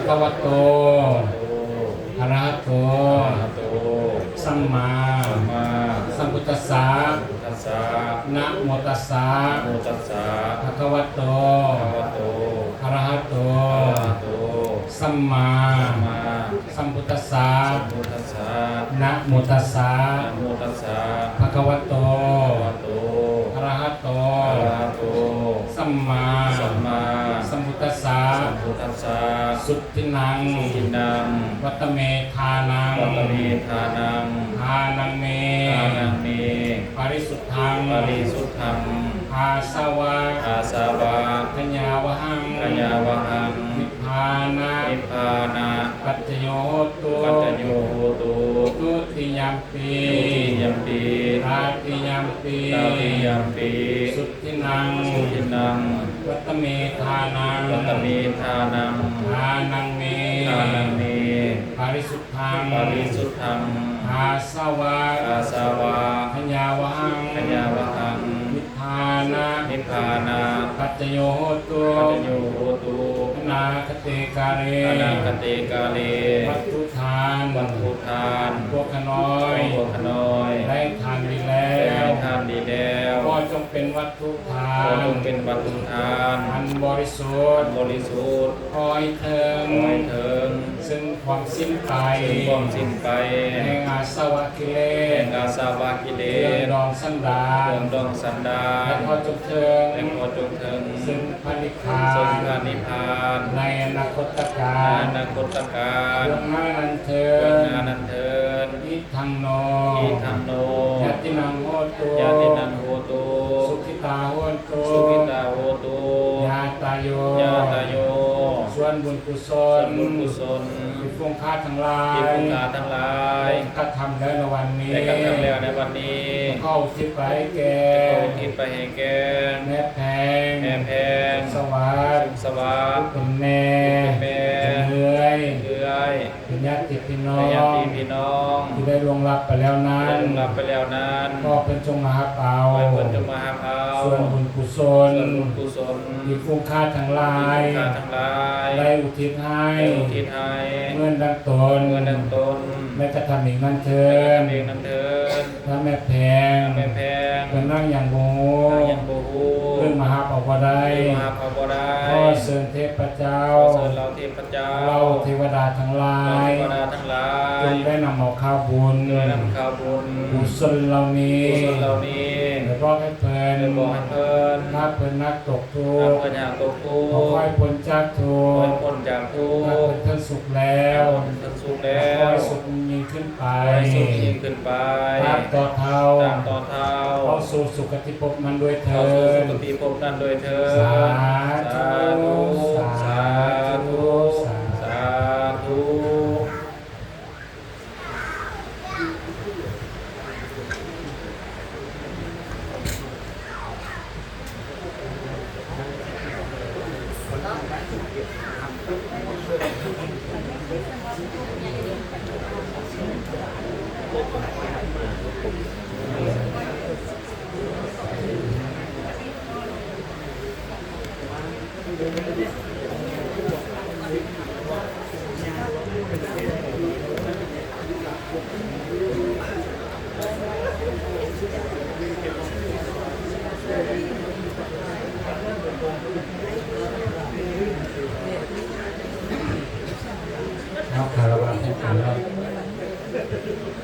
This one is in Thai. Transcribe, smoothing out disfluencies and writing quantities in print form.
คะวะโตอะระหะโตสัมมาสัมพุทธัสสะนะโมตัสสะภะคะวะโตอะระหะโตสัมมาสัมพุทธัสสะนะโมตัสสะภะคะวะโตอะระหะโตสัมมาสัมพุทธัสสะสุทธินังวัตเมธานังทานังเมปริสุทธังอาสวะทัญญาวหังนิพพานะปัจจโยโหตุทุติยัมปีราติยัมปีสุทธินังวัตเมธานังทานังเมปริสุทธังอาสวะทัญญาวหังนิพพานะปัจจโยโหตุอนาคเตกาเลวัตถุทานพวกขน้อยได้ทานดีแล้วก็จงเป็นวัตถุทานอันบริสุทธิ์คอยเถิงซึ่งความสิ้นไปแห่งอาสวะกิเลสดองสันดานและพอจงเถิงซึ่งพระนิพพานในอนาคตการเรื่องหน้านั้นเถิดอิทังโนยตินังโหตุสุขิตาโหตุญาตายโยส่วนบุญกุศลที่ฟุ้งค่าทั้งหลายกระทำแล้วในวันนี้เข้าทิศไปแก่แม่แพงสวัสดิ์เป็นแม่เป็นเลื่อยเป็นญาติพี่น้องที่ได้ล่วงลับไปแล้วนั้นก็เป็นจงมาหาเอาส่วนบุญกุศลที่ฟุ้งค่าทั้งหลายได้อุทิศให้เงินดังตนไม่กระทำอีกนั่นเถิดถ้าแม่แพงเป็นนั่งอย่างโง่เรื่องมหาปวารก็เสริญเทพเจ้าเราเทวดาทั้งหลายจงได้นำเอาข้าวบุญกุศลเหล่านี้และบอกให้เพลินถ้าเพลินนักตกทุกข์ขอให้พ้นจากทุกข์ถ้าเพลินสุขแล้วขอให้สุขยิ่งขึ้นไปตามต่อเท้าเข้าสู่สุคติภพนั้นด้วยเถิดสาธุ เอาคารวะให้กันแล้ว